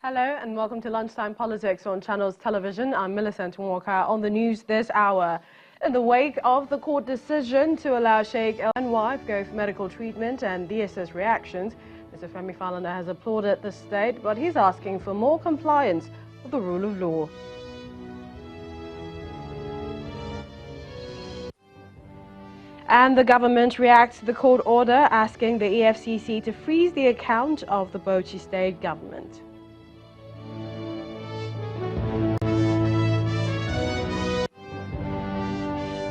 Hello and welcome to Lunchtime Politics on Channels Television. I'm Millicent Walker. On the news this hour, in the wake of the court decision to allow Sheikh and wife go for medical treatment and DSS reactions, Mr. Falana has applauded the state, but he's asking for more compliance with the rule of law. And the government reacts to the court order asking the EFCC to freeze the account of the Bauchi state government.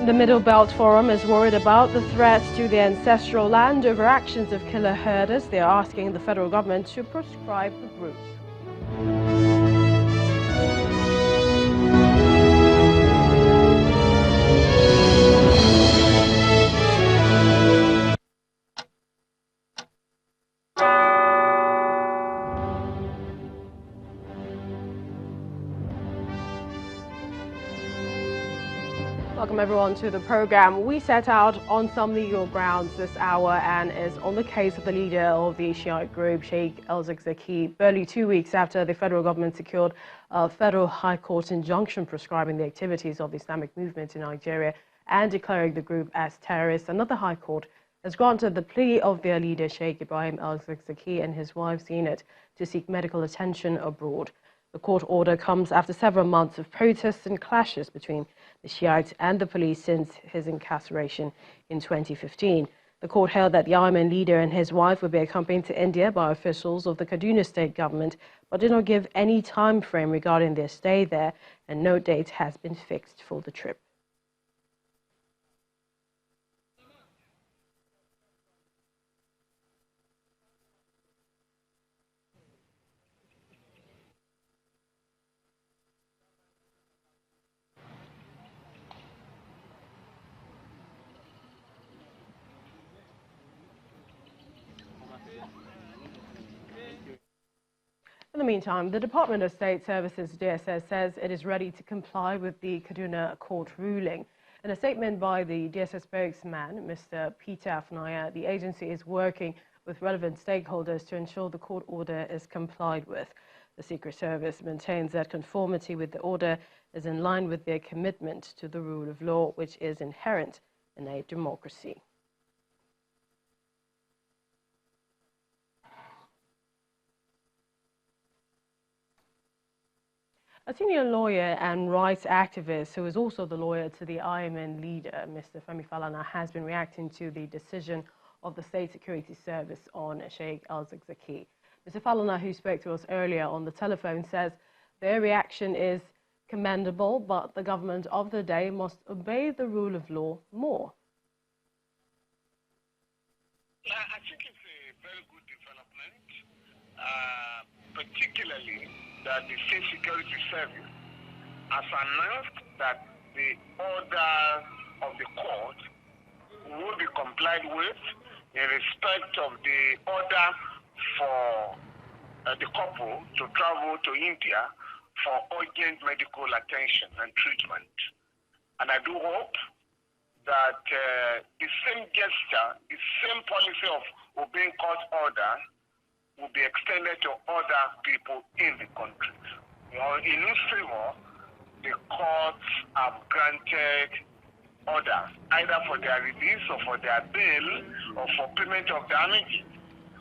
The Middle Belt Forum is worried about the threats to the ancestral land over actions of killer herders. They are asking the federal government to proscribe the group. Welcome everyone to the program. We set out on some legal grounds this hour and is on the case of the leader of the Shiite group, Sheikh al-Zakzaky, barely 2 weeks after the federal government secured a federal high court injunction prescribing the activities of the Islamic movement in Nigeria and declaring the group as terrorists. Another high court has granted the plea of their leader, Sheikh Ibrahim al-Zakzaky, and his wife Zinat to seek medical attention abroad. The court order comes after several months of protests and clashes between the Shiites and the police since his incarceration in 2015. The court held that the Ayman leader and his wife would be accompanied to India by officials of the Kaduna state government, but did not give any time frame regarding their stay there, and no date has been fixed for the trip. In the meantime, the Department of State Services, DSS, says it is ready to comply with the Kaduna court ruling. In a statement by the DSS spokesman, Mr. Peter Afnaya, the agency is working with relevant stakeholders to ensure the court order is complied with. The Secret Service maintains that conformity with the order is in line with their commitment to the rule of law, which is inherent in a democracy. A senior lawyer and rights activist who is also the lawyer to the Ayman leader, Mr. Falana, has been reacting to the decision of the State Security Service on Sheikh al-Zakzaky. Mr. Falana, who spoke to us earlier on the telephone, says their reaction is commendable, but the government of the day must obey the rule of law more. I think it's a very good development, particularly that the State Security Service has announced that the order of the court will be complied with in respect of the order for the couple to travel to India for urgent medical attention and treatment. And I do hope that the same gesture, the same policy of obeying court order will be extended to other people in the country. In whose favor, the courts have granted orders, either for their release or for their bail or for payment of damages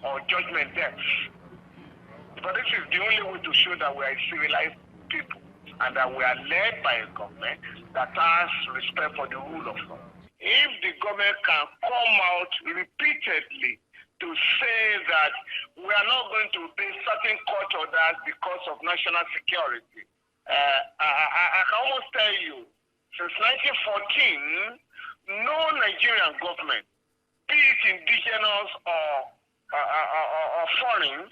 or judgment debts. But this is the only way to show that we are civilized people and that we are led by a government that has respect for the rule of law. If the government can come out repeatedly to say that we are not going to obey certain court orders because of national security. I can almost tell you, since 1914, no Nigerian government, be it indigenous or foreign,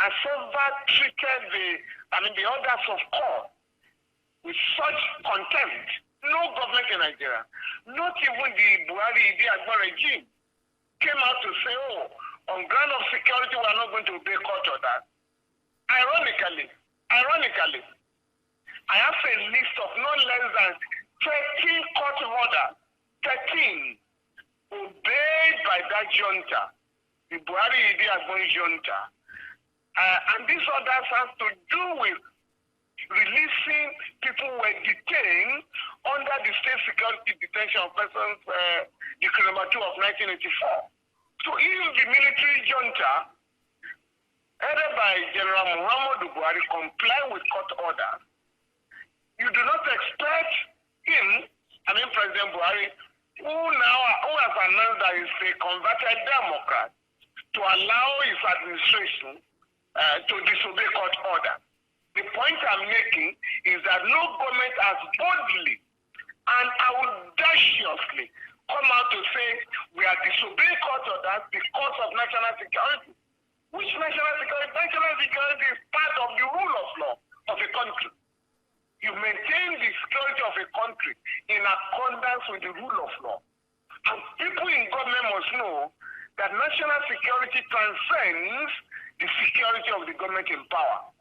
has ever treated the orders of court with such contempt. No government in Nigeria, not even the Buhari regime, came out to say, oh, on ground of security, we are not going to obey court orders. Ironically, I have a list of no less than 13 court orders, 13, obeyed by that junta, the Buhari junta, And these orders have to do with releasing people who were detained under the State Security Detention of Persons Decree number 2 of 1984. So if the military junta, headed by General Muhammadu Buhari, comply with court orders, you do not expect him, President Buhari, who has announced that he's a converted Democrat, to allow his administration to disobey court order. The point I'm making is that no government has boldly and audaciously come out to say we are disobeying court orders because of national security. Which national security? National security is part of the rule of law of a country. You maintain the security of a country in accordance with the rule of law. And people in government must know that national security transcends the security of the government in power.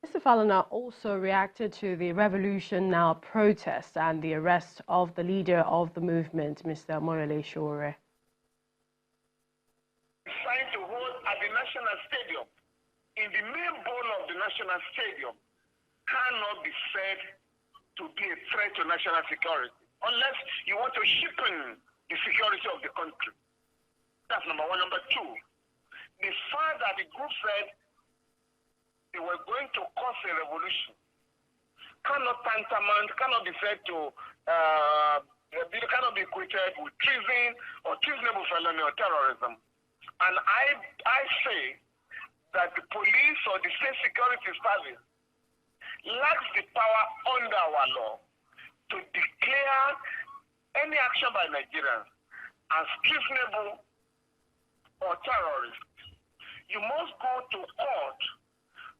Mr. Falana also reacted to the Revolution Now protest and the arrest of the leader of the movement, Mr. Morele Sowore. Signed to hold at the National Stadium, in the main bowl of the National Stadium, cannot be said to be a threat to national security, unless you want to cheapen the security of the country. That's number one. Number two, the fact that the group said they were going to cause a revolution cannot be said to cannot be equated with treason or treasonable felony or terrorism. And I say that the police or the state security service lacks the power under our law to declare any action by Nigerians as treasonable or terrorist. You must go to court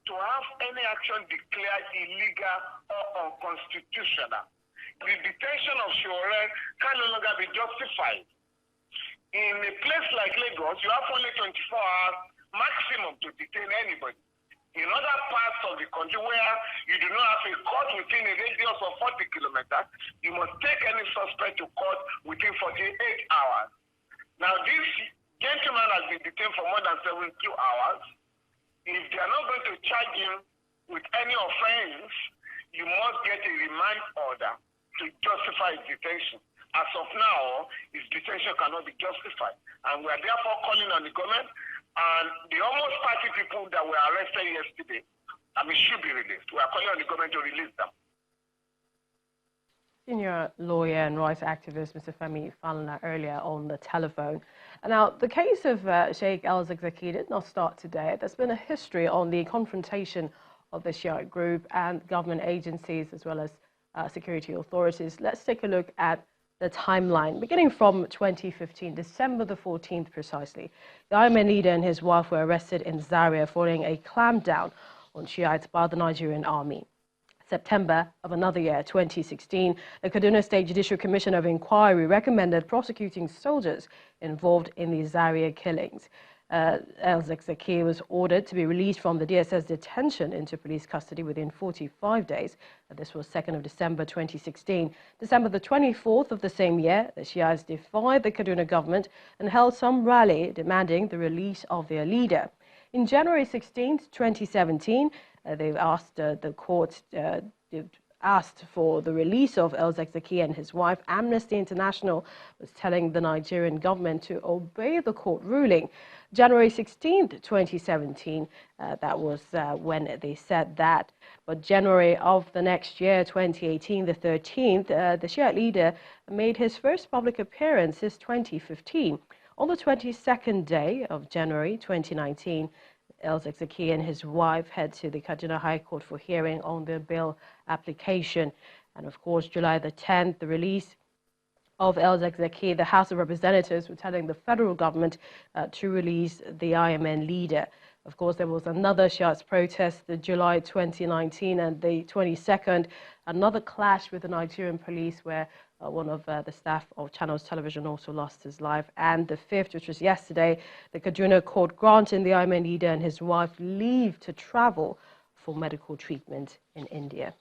to have any action declared illegal or unconstitutional. The detention of Sowore can no longer be justified. In a place like Lagos, you have only 24 hours maximum to detain anybody. In other parts of the country where you do not have a court within a radius of 40 kilometers, you must take any suspect to court within 48 hours. Now, this gentleman has been detained for more than 72 hours. If they are not going to charge him with any offense, you must get a remand order to justify his detention. As of now, his detention cannot be justified. And we are therefore calling on the government and the almost 30 people that were arrested yesterday, should be released. We are calling on the government to release them. Senior lawyer and rights activist Mr. Femi Falana earlier on the telephone. Now, the case of Sheikh El-Zakzaky did not start today. There's been a history on the confrontation of the Shiite group and government agencies as well as security authorities. Let's take a look at the timeline. Beginning from 2015, December the 14th precisely, the IMN leader and his wife were arrested in Zaria following a clampdown on Shiites by the Nigerian army. September of another year, 2016, the Kaduna State Judicial Commission of Inquiry recommended prosecuting soldiers involved in the Zaria killings. El-Zakzaky was ordered to be released from the DSS detention into police custody within 45 days. This was 2nd of December 2016. December the 24th of the same year, the Shiites defied the Kaduna government and held some rally demanding the release of their leader. In January 16, 2017, they've asked the court asked for the release of El-Zakzaky and his wife. Amnesty International was telling the Nigerian government to obey the court ruling. January 16, 2017, that was when they said that. But January of the next year, 2018, the 13th, the Shiite leader made his first public appearance since 2015. On the 22nd day of January 2019, El-Zakzaky and his wife head to the Kaduna High Court for hearing on their bail application. And of course, July the 10th, the release of El-Zakzaky, the House of Representatives were telling the federal government to release the IMN leader. Of course, there was another Shiites protest, the July 2019 and the 22nd, another clash with the Nigerian police where one of the staff of Channels Television also lost his life. And the 5th, which was yesterday, the Kaduna court granting the IMN leader and his wife leave to travel for medical treatment in India.